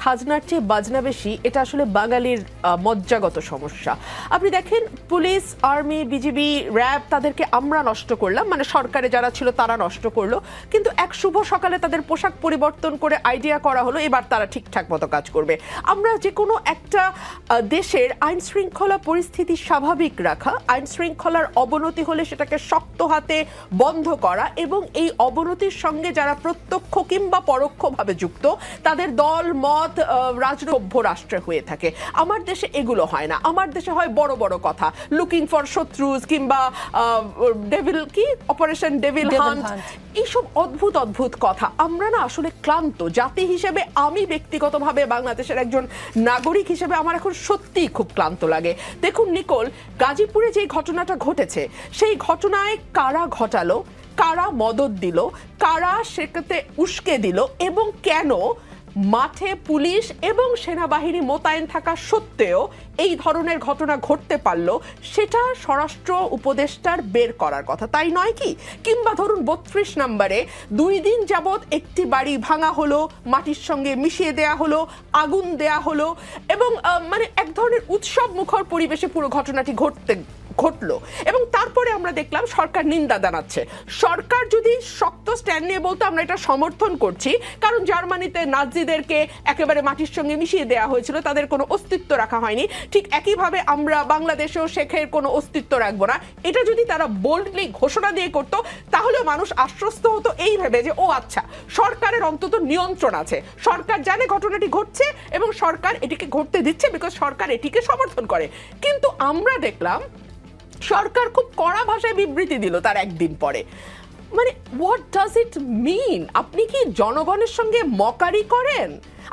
খাজনার চেয়ে বাজনা বেশি, এটা আসলে বাঙালির মজ্জাগত সমস্যা। আপনি দেখেন পুলিশ, আর্মি, বিজিবি, র্যাব, তাদেরকে আমরা নষ্ট করলাম, মানে সরকারে যারা ছিল তারা নষ্ট করলো, কিন্তু এক শুভ সকালে তাদের পোশাক পরিবর্তন করে আইডিয়া করা হলো এবার তারা ঠিকঠাক মতো কাজ করবে। আমরা যে কোনো একটা দেশের আইন শৃঙ্খলা পরিস্থিতি স্বাভাবিক রাখা, আইন শৃঙ্খলার অবনতি হলে সেটাকে শক্ত হাতে বন্ধ করা, এবং এই অবনতির সঙ্গে যারা প্রত্যক্ষ কিংবা পরোক্ষভাবে যুক্ত তাদের দল মত রাজনৈতিক রাষ্ট্রে হয়ে থাকে। আমার দেশে এগুলো হয় না। আমার দেশে হয় বড় বড় কথা, লুকিং ফর শত্রুজ কিংবা ডেভিল কি অপারেশন ডেভিল হান্ট, এইসব অদ্ভুত অদ্ভুত কথা। আমরা না আসলে ক্লান্ত জাতি হিসেবে, আমি ব্যক্তিগতভাবে বাংলাদেশের একজন নাগরিক হিসেবে আমার এখন সত্যিই খুব ক্লান্ত লাগে। দেখুন নিকোল, গাজীপুরে যে ঘটনাটা ঘটেছে সেই ঘটনায় কারা ঘটালো, কারা মদদ দিল, কারা সেটাতে উস্কে দিল, এবং কেন মাঠে পুলিশ এবং সেনাবাহিনী মোতায়েন থাকা সত্ত্বেও এই ধরনের ঘটনা ঘটতে পারলো, সেটা স্বরাষ্ট্র উপদেষ্টার বের করার কথা, তাই নয় কি? কিংবা ধরুন 32 নম্বরে 2 দিন যাবৎ একটি বাড়ি ভাঙা হলো, মাটির সঙ্গে মিশিয়ে দেয়া হলো, আগুন দেয়া হলো, এবং মানে এক ধরনের উৎসব মুখর পরিবেশে পুরো ঘটনাটি ঘটলো, এবং তারপরে আমরা দেখলাম সরকার নিন্দা জানাচ্ছে। সরকার যদি শক্ত স্ট্যান্ড নিয়ে বলতো আমরা এটা সমর্থন করছি, কারণ জার্মানিতে নাজিদেরকে একেবারে মাটির সঙ্গে মিশিয়ে দেওয়া হয়েছিল, তাদের কোনো অস্তিত্ব রাখা হয়নি, ঠিক একইভাবে আমরা বাংলাদেশেও শেখের কোনো অস্তিত্ব রাখবো না, এটা যদি তারা বোল্ডলি ঘোষণা দিয়ে করতো তাহলে মানুষ আশ্বস্ত হতো এই ভেবে যে ও আচ্ছা, সরকারের অন্তত নিয়ন্ত্রণ আছে, সরকার জানে ঘটনাটি ঘটছে এবং সরকার এটিকে ঘটতে দিচ্ছে বিকজ সরকার এটিকে সমর্থন করে। কিন্তু আমরা দেখলাম সরকার খুব কড়া ভাষায় বিবৃতি দিল তার একদিন পরে। মানে হোয়াট ডাজ ইট মিন? আপনি কি জনগণের সঙ্গে মকারি করেন?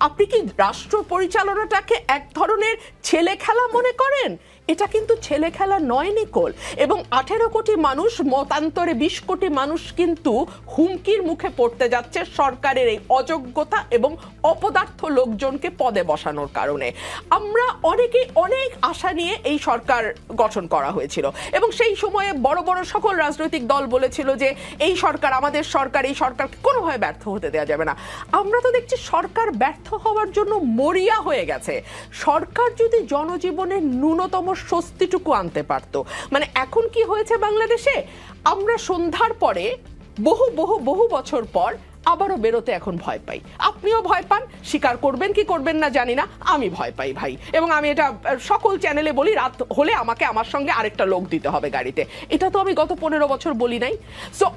আপনি কি রাষ্ট্র পরিচালনাটাকে এক ধরনের ছেলে খেলা মনে করেন? এটা কিন্তু ছেলে খেলা নয় নিকোল, এবং 18 কোটি মানুষ, মতান্তরে 20 কোটি মানুষ কিন্তু হুমকির মুখে পড়তে যাচ্ছে সরকারের এই অযোগ্যতা এবং অপদার্থ লোকজনকে পদে বসানোর কারণে। আমরা অনেকেই অনেক আশা নিয়ে এই সরকার গঠন করা হয়েছিল, এবং সেই সময়ে বড় বড় সকল রাজনৈতিক দল বলেছিল যে এই সরকার আমাদের সরকার, এই সরকারকে কোনোভাবে ব্যর্থ হতে দেওয়া যাবে না। আমরা তো দেখছি সরকার ব্যর্থ হওয়ার জন্য মরিয়া হয়ে গেছে। সরকার যদি জনজীবনের ন্যূনতম স্বস্তিটুকু আনতে পারত। মানে এখন কি হয়েছে বাংলাদেশে, আমরা সন্ধ্যার পরে বহু বহু বহু বছর পর আবারও বেরোতে এখন ভয় পাই। আপনিও ভয় পান, স্বীকার করবেন কি করবেন না জানি না, আমি ভয় পাই ভাই, এবং আমি এটা সকল চ্যানেলে বলি, রাত হলে আমাকে আমার সঙ্গে আরেকটা লোক দিতে হবে গাড়িতে। এটা তো আমি গত 15 বছর বলি নাই। সো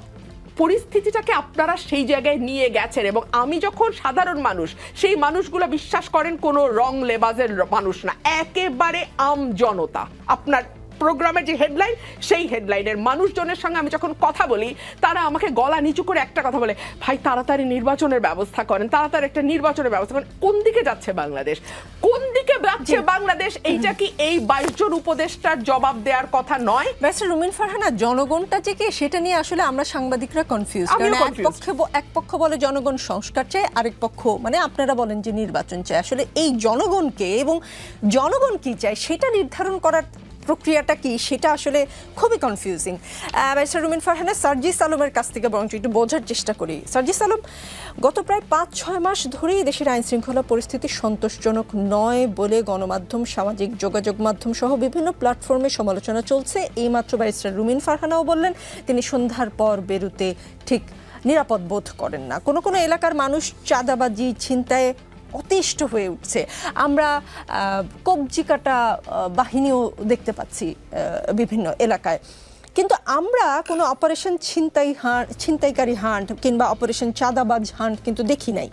পরিস্থিতিটাকে আপনারা সেই জায়গায় নিয়ে গেছেন, এবং আমি যখন সাধারণ মানুষ, সেই মানুষগুলো বিশ্বাস করেন কোনো রং লেবাজের মানুষ না, একেবারে আম জনতা। আপনার প্রোগ্রামের যে হেডলাইন, সেই হেডলাইনের মানুষজনের সঙ্গে আমি যখন কথা বলি, তারা আমাকে গলা নিচু করে একটা কথা বলে, ভাই তাড়াতাড়ি নির্বাচনের ব্যবস্থা করেন, তাড়াতাড়ি একটা নির্বাচনের ব্যবস্থা করেন। কোন দিকে যাচ্ছে বাংলাদেশ? কোন দিকে যাচ্ছে বাংলাদেশ? এইটা কি এই 22 জন উপদেষ্টার জবাব দেওয়ার কথা নয়? ব্যারিস্টার রুমিন ফারহানা, জনগণটা যে কে সেটা নিয়ে আসলে আমরা সাংবাদিকরা কনফিউজ। কারণ এক পক্ষ বলে জনগণ সংস্কার চায়, আরেক পক্ষ মানে আপনারা বলেন যে নির্বাচন চায়। আসলে এই জনগণকে এবং জনগণ কি চায় সেটা নির্ধারণ করার প্রক্রিয়াটা কি, সেটা আসলে খুবই কনফিউজিং। ব্যারিস্টার রুমিন ফারহানা, সার্জিস আলমের কাছ থেকে বরং একটু বোঝার চেষ্টা করি। সার্জিস আলম, গত প্রায় 5-6 মাস ধরেই দেশের আইন শৃঙ্খলা পরিস্থিতি সন্তোষজনক নয় বলে গণমাধ্যম, সামাজিক যোগাযোগ মাধ্যম সহ বিভিন্ন প্ল্যাটফর্মে সমালোচনা চলছে। এইমাত্র ব্যারিস্টার রুমিন ফারহানাও বললেন তিনি সন্ধ্যার পর বেরোতে ঠিক নিরাপদ বোধ করেন না। কোনো কোনো এলাকার মানুষ চাঁদাবাজি, ছিনতাইয়ে অতিষ্ঠ হয়ে উঠছে। আমরা কবজি কাটা বাহিনীও দেখতে পাচ্ছি বিভিন্ন এলাকায়, কিন্তু আমরা কোনো অপারেশন ছিনতাইকারী হান্ট কিংবা অপারেশন চাঁদাবাজ হান্ট কিন্তু দেখি নাই।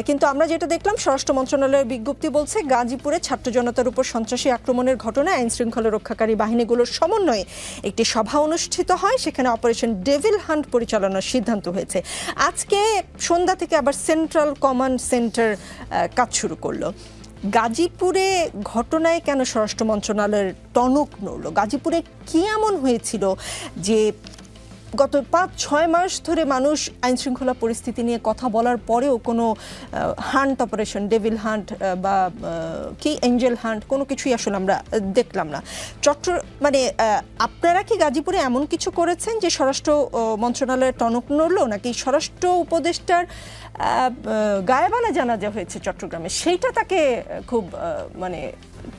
কিন্তু আমরা যেটা দেখলাম, স্বরাষ্ট্র মন্ত্রণালয়ের বিজ্ঞপ্তি বলছে গাজীপুরে ছাত্র জনতার উপর সন্ত্রাসী আক্রমণের ঘটনায় আইন শৃঙ্খলা রক্ষাকারী বাহিনীগুলোর সমন্বয়ে একটি সভা অনুষ্ঠিত হয়, সেখানে অপারেশন ডেভিল হান্ট পরিচালনার সিদ্ধান্ত হয়েছে। আজকে সন্ধ্যা থেকে আবার সেন্ট্রাল কমান্ড সেন্টার কাজ শুরু করলো। গাজীপুরে ঘটনায় কেন স্বরাষ্ট্র মন্ত্রণালয়ের টনক নড়ল? গাজীপুরে কি এমন হয়েছিল যে গত 5-6 মাস ধরে মানুষ আইন শৃঙ্খলা পরিস্থিতি নিয়ে কথা বলার পরেও কোনো হান্ট অপারেশন, ডেভিল হান্ট বা কি এঞ্জেল হান্ট কোনো কিছুই আসলে আমরা দেখলাম না। মানে আপনারা কি গাজীপুরে এমন কিছু করেছেন যে স্বরাষ্ট্র মন্ত্রণালয়ের টনক নড়লো, নাকি স্বরাষ্ট্র উপদেষ্টার গায়েবানা জানাজা হয়েছে চট্টগ্রামে, সেইটা তাকে খুব মানে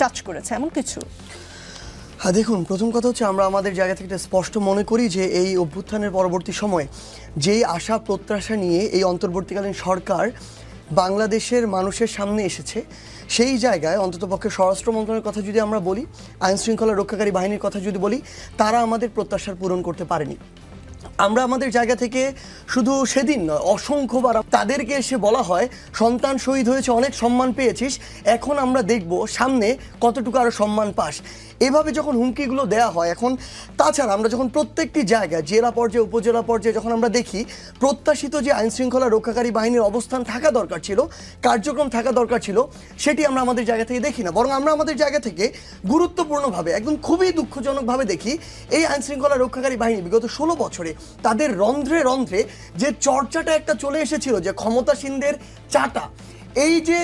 টাচ করেছে এমন কিছু? হ্যাঁ, দেখুন, প্রথম কথা হচ্ছে আমরা আমাদের জায়গা থেকে স্পষ্ট মনে করি যে এই অভ্যুত্থানের পরবর্তী সময়ে যেই আশা প্রত্যাশা নিয়ে এই অন্তর্বর্তীকালীন সরকার বাংলাদেশের মানুষের সামনে এসেছে, সেই জায়গায় অন্ততপক্ষে স্বরাষ্ট্র মন্ত্রণালয়ের কথা যদি আমরা বলি, আইন শৃঙ্খলা রক্ষাকারী বাহিনীর কথা যদি বলি, তারা আমাদের প্রত্যাশার পূরণ করতে পারেনি। আমরা আমাদের জায়গা থেকে শুধু সেদিন নয়, অসংখ্যবার তাদেরকে এসে বলা হয় সন্তান শহীদ হয়েছে, অনেক সম্মান পেয়েছিস, এখন আমরা দেখব সামনে কতটুকু আরও সম্মান পাস। এভাবে যখন হুমকিগুলো দেওয়া হয়, এখন তাছাড়া আমরা যখন প্রত্যেকটি জায়গায় জেলা পর্যায়ে উপজেলা পর্যায়ে যখন আমরা দেখি প্রত্যাশিত যে আইন শৃঙ্খলা রক্ষাকারী বাহিনীর অবস্থান থাকা দরকার ছিল, কার্যক্রম থাকা দরকার ছিল, সেটি আমরা আমাদের জায়গা থেকে দেখি না। বরং আমরা আমাদের জায়গা থেকে গুরুত্বপূর্ণভাবে, একদম খুবই দুঃখজনকভাবে দেখি এই আইন শৃঙ্খলা রক্ষাকারী বাহিনী বিগত 16 বছরে তাদের রন্ধ্রে রন্ধ্রে যে চর্চাটা একটা চলে এসেছিল, যে ক্ষমতাসীনদের চাটা, এই যে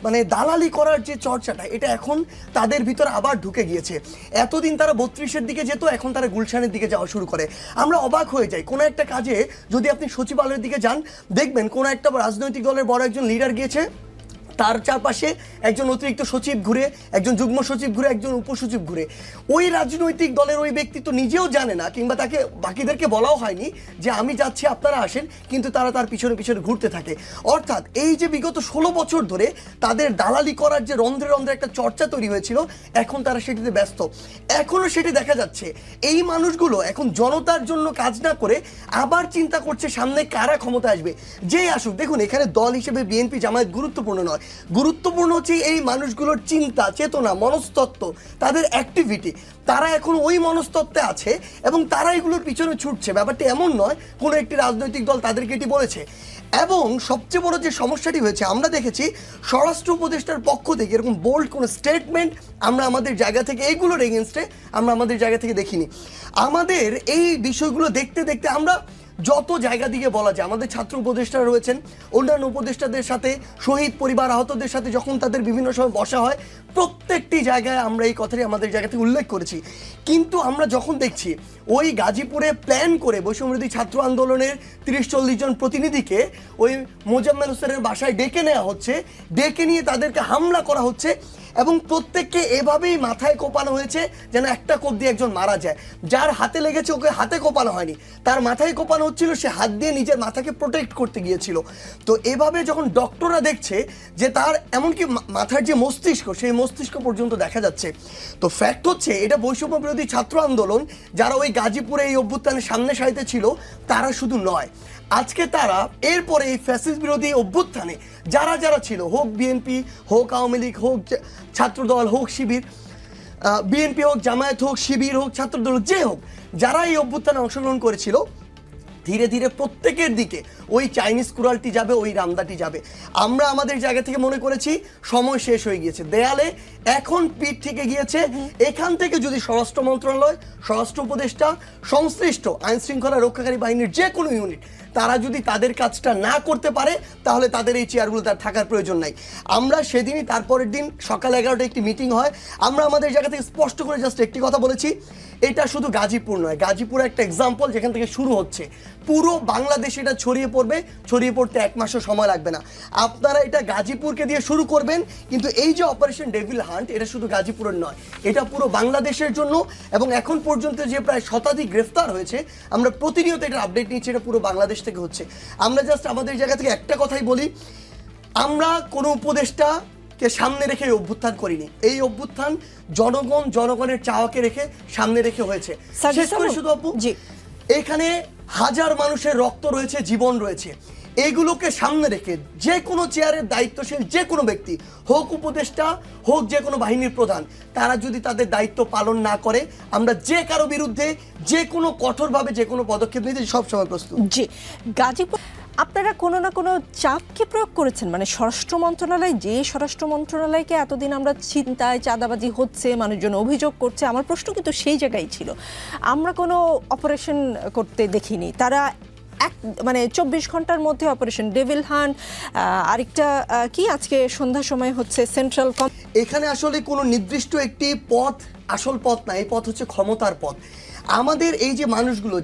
মানে দালালি করার যে চর্চাটা, এটা এখন তাদের ভিতর আবার ঢুকে গিয়েছে। এতদিন তারা 32-এর দিকে যেত, এখন তারা গুলশানের দিকে যাওয়া শুরু করে। আমরা অবাক হয়ে যাই, কোনো একটা কাজে যদি আপনি সচিবালয়ের দিকে যান, দেখবেন কোনো একটা রাজনৈতিক দলের বড় একজন লিডার গিয়েছে, তার চারপাশে একজন অতিরিক্ত সচিব ঘুরে, একজন যুগ্ম সচিব ঘুরে, একজন উপসচিব ঘুরে। ওই রাজনৈতিক দলের ওই ব্যক্তি তো নিজেও জানে না, কিংবা তাকে বাকিদেরকে বলাও হয়নি যে আমি যাচ্ছি আপনারা আসেন, কিন্তু তারা তার পিছনে পিছনে ঘুরতে থাকে। অর্থাৎ এই যে বিগত 16 বছর ধরে তাদের দালালি করার যে রন্ধ্রে রন্ধ্রে একটা চর্চা তৈরি হয়েছিল, এখন তারা সেটিতে ব্যস্ত। এখনও সেটি দেখা যাচ্ছে, এই মানুষগুলো এখন জনতার জন্য কাজ না করে আবার চিন্তা করছে সামনে কারা ক্ষমতা আসবে, যেই আসুক। দেখুন, এখানে দল হিসেবে বিএনপি জামায়াত গুরুত্বপূর্ণ নয়, গুরুত্বপূর্ণ হচ্ছে এই মানুষগুলোর চিন্তা চেতনা, মনস্তত্ত্ব, তাদের অ্যাক্টিভিটি। তারা এখন ওই মনস্তত্ত্বে আছে এবং তারা এগুলোর পিছনে ছুটছে। ব্যাপারটি এমন নয় কোনো একটি রাজনৈতিক দল তাদেরকে এটি বলেছে। এবং সবচেয়ে বড় যে সমস্যাটি হয়েছে, আমরা দেখেছি স্বরাষ্ট্র উপদেষ্টার পক্ষ থেকে এরকম বোল্ড কোনো স্টেটমেন্ট আমরা আমাদের জায়গা থেকে এইগুলোর এগেনস্টে আমরা আমাদের জায়গা থেকে দেখিনি। আমাদের এই বিষয়গুলো দেখতে দেখতে আমরা যত জায়গা দিয়ে বলা যায়, আমাদের ছাত্র উপদেষ্টারা রয়েছেন, অন্যান্য উপদেষ্টাদের সাথে, শহীদ পরিবার আহতদের সাথে যখন তাদের বিভিন্ন সময় বসা হয়, প্রত্যেকটি জায়গায় আমরা এই কথাটি আমাদের জায়গা থেকে উল্লেখ করেছি। কিন্তু আমরা যখন দেখছি ওই গাজীপুরে প্ল্যান করে বৈষম্যবিরোধী ছাত্র আন্দোলনের 30-40 জন প্রতিনিধিকে ওই মোজাম্মেল হোসেনের বাসায় ডেকে নেওয়া হচ্ছে, ডেকে নিয়ে তাদেরকে হামলা করা হচ্ছে, এবং প্রত্যেককে এভাবেই মাথায় কোপানো হয়েছে যেন একটা কোপ দিয়ে একজন মারা যায়। যার হাতে লেগেছে ওকে হাতে কোপানো হয়নি, তার মাথায় কোপানো হচ্ছিল, সে হাত দিয়ে নিজের মাথাকে প্রোটেক্ট করতে গিয়েছিল। তো এভাবে যখন ডক্টররা দেখছে যে তার এমনকি মাথার যে মস্তিষ্ক, সেই মস্তিষ্ক পর্যন্ত দেখা যাচ্ছে, তো ফ্যাক্ট হচ্ছে এটা বৈষম্য বিরোধী ছাত্র আন্দোলন যারা ওই গাজীপুরে এই অভ্যুত্থানের সামনে সারিতে ছিল, তারা শুধু নয়, আজকে তারা এরপরে এই ফ্যাসিস্ট বিরোধী অভ্যুত্থানে যারা যারা ছিল, হোক বিএনপি, হোক আওয়ামী লীগ, হোক ছাত্রদল, হোক শিবির, বিএনপি হোক জামায়াত, হোক শিবির, হোক ছাত্রদল, যে হোক, যারা এই অভ্যুত্থানে অংশগ্রহণ করেছিল, ধীরে ধীরে প্রত্যেকের দিকে ওই চাইনিজ কুড়ালটি যাবে, ওই রামদাটি যাবে। আমরা আমাদের জায়গা থেকে মনে করেছি সময় শেষ হয়ে গিয়েছে, দেয়ালে এখন পিঠ থেকে গিয়েছে। এখান থেকে যদি স্বরাষ্ট্র মন্ত্রণালয়, স্বরাষ্ট্র উপদেষ্টা, সংশ্লিষ্ট আইন শৃঙ্খলা রক্ষাকারী বাহিনীর যে কোনো ইউনিট, তারা যদি তাদের কাজটা না করতে পারে, তাহলে তাদের এই চেয়ারগুলো তার থাকার প্রয়োজন নাই। আমরা সেদিনই, তারপরের দিন সকাল 11টায় একটি মিটিং হয়, আমরা আমাদের জায়গা থেকে স্পষ্ট করে জাস্ট একটি কথা বলেছি, এটা শুধু গাজীপুর নয়, গাজীপুর একটা এক্সাম্পল যেখান থেকে শুরু হচ্ছে, পুরো বাংলাদেশে এটা ছড়িয়ে পড়বে, ছড়িয়ে পড়তে 1 মাসও সময় লাগবে না। আপনারা এটা গাজীপুরকে দিয়ে শুরু করবেন, কিন্তু এই যে অপারেশন ডেভিল হান্ট, এটা শুধু গাজীপুরের নয়, এটা পুরো বাংলাদেশের জন্য। এবং এখন পর্যন্ত যে প্রায় শতাধিক গ্রেফতার হয়েছে, আমরা প্রতিনিয়ত এটা আপডেট নিচ্ছি, এটা পুরো বাংলাদেশ থেকে হচ্ছে। আমরা জাস্ট আমাদের জায়গা থেকে একটা কথাই বলি, আমরা কোনো উপদেষ্টাকে সামনে রেখে এই অভ্যুত্থান করিনি। এই অভ্যুত্থান জনগণের চাওয়াকে রেখে সামনে রেখে হয়েছে। শেষ করে শুধু আপু, এখানে হাজার মানুষের রক্ত রয়েছে, জীবন রয়েছে, এইগুলোকে সামনে রেখে যে কোনো চেয়ারের দায়িত্বশীল যে কোনো ব্যক্তি, হোক উপদেষ্টা, হোক যে কোনো বাহিনীর প্রধান, তারা যদি তাদের দায়িত্ব পালন না করে, আমরা যে কারো বিরুদ্ধে যে কোনো কঠোরভাবে যে কোনো পদক্ষেপ নিতে সবসময় প্রস্তুত। জি, গাজীপুর আপনারা কোনো না কোনো চাপ কি প্রয়োগ করেছেন? মানে স্বরাষ্ট্র মন্ত্রণালয়, যে স্বরাষ্ট্র মন্ত্রণালয়কে এতদিন আমরা ছিনতাই চাঁদাবাজি হচ্ছে মানুষজন অভিযোগ করছে, আমার প্রশ্ন কিন্তু সেই জায়গায় ছিল। আমরা কোনো অপারেশন করতে দেখিনি, তারা মানে 24 ঘন্টার মধ্যে অপারেশন ডেভিল হান্ট, আরেকটা কি আজকে সন্ধ্যার সময় হচ্ছে সেন্ট্রাল। এখানে আসলে কোনো নির্দিষ্ট একটি পথ আসল পথ না, এই পথ হচ্ছে ক্ষমতার পথ। আমাদের এই যে মানুষগুলো